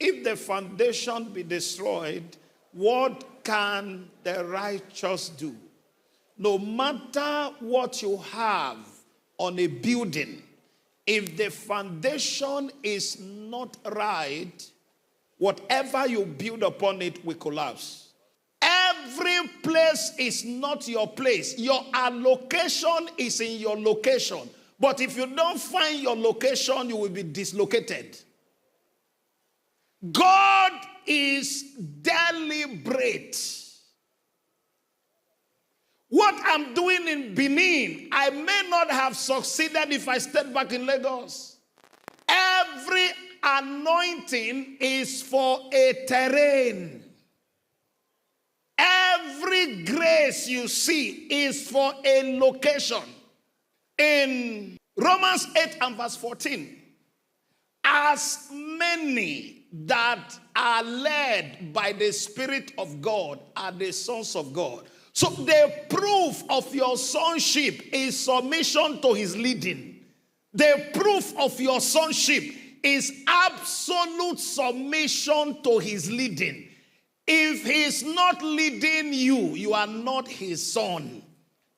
if the foundation be destroyed, what can the righteous do? No matter what you have on a building, if the foundation is not right, whatever you build upon it will collapse. Every place is not your place. Your allocation is in your location. But if you don't find your location, you will be dislocated. God is deliberate. What I'm doing in Benin, I may not have succeeded if I stayed back in Lagos. Every anointing is for a terrain. Every grace you see is for a location. In Romans 8 and verse 14, as many that are led by the Spirit of God are the sons of God. So the proof of your sonship is submission to his leading. The proof of your sonship is absolute submission to his leading. If he's not leading you, you are not his son.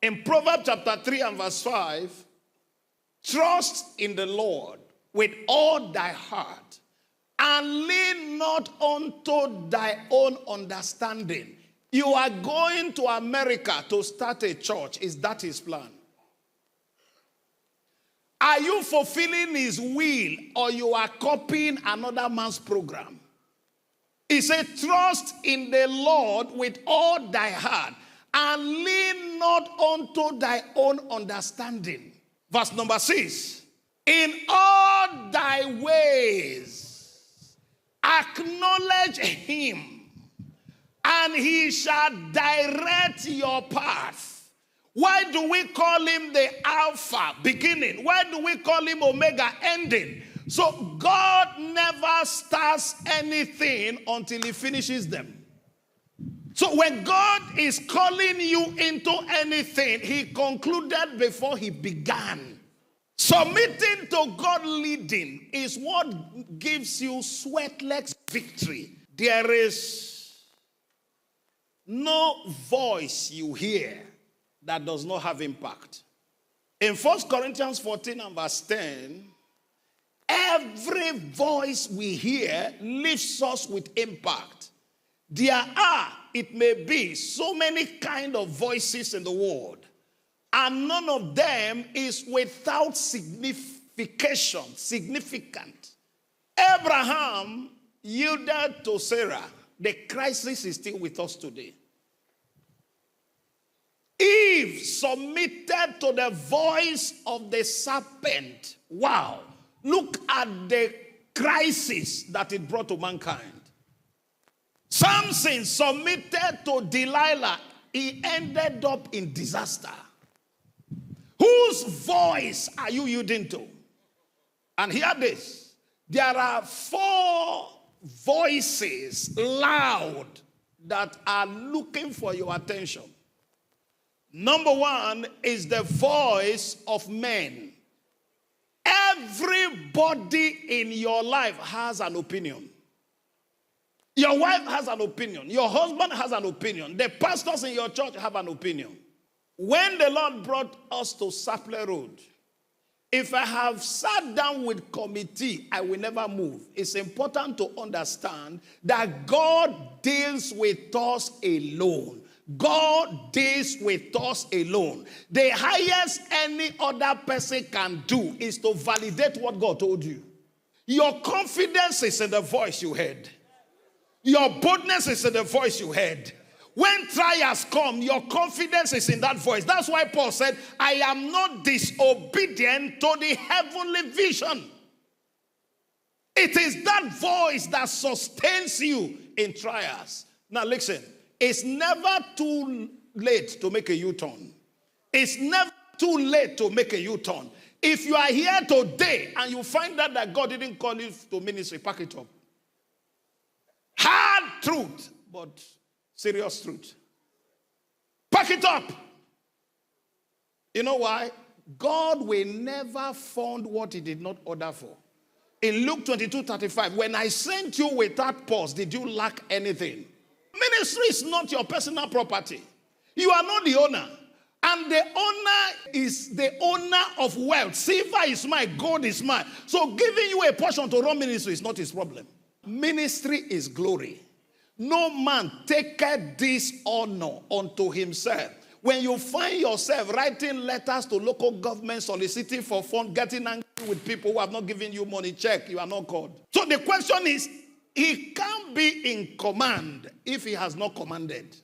In Proverbs chapter 3 and verse 5, trust in the Lord with all thy heart, and lean not unto thy own understanding. You are going to America to start a church. Is that his plan? Are you fulfilling his will, or you are copying another man's program? He said, trust in the Lord with all thy heart, and lean not unto thy own understanding. Verse number 6. In all thy ways acknowledge him, and he shall direct your path. Why do we call him the Alpha, beginning? Why do we call him Omega, ending? So God never starts anything until he finishes them. So when God is calling you into anything, he concluded before he began. Submitting to God leading is what gives you sweatless victory. There is no voice you hear that does not have impact. In 1 Corinthians 14 and verse 10, every voice we hear leaves us with impact. There are, it may be, so many kind of voices in the world, and none of them is without significant. Abraham yielded to Sarah. The crisis is still with us today. Eve submitted to the voice of the serpent. Wow. Look at the crisis that it brought to mankind. Samson submitted to Delilah. He ended up in disaster. Whose voice are you yielding to? And hear this. There are 4 voices loud that are looking for your attention. Number 1 is the voice of men. Everybody in your life has an opinion. Your wife has an opinion. Your husband has an opinion. The pastors in your church have an opinion. When the Lord brought us to Sapler Road, if I have sat down with committee, I will never move. It's important to understand that God deals with us alone. God deals with us alone. The highest any other person can do is to validate what God told you. Your confidence is in the voice you heard. Your boldness is in the voice you heard. When trials come, your confidence is in that voice. That's why Paul said, I am not disobedient to the heavenly vision. It is that voice that sustains you in trials. Now listen, it's never too late to make a U-turn. It's never too late to make a U-turn. If you are here today and you find out that God didn't call you to ministry, pack it up. Hard truth, but serious truth. Pack it up. You know why? God will never fund what he did not order for. In Luke 22:35, when I sent you without pause, did you lack anything? Ministry is not your personal property. You are not the owner. And the owner is the owner of wealth. Silver is mine, gold is mine. So giving you a portion to run ministry is not his problem. Ministry is glory. No man taketh this honor unto himself. When you find yourself writing letters to local government, soliciting for funds, getting angry with people who have not given you money, check, you are not called. So the question is, he can't be in command if he has not commanded.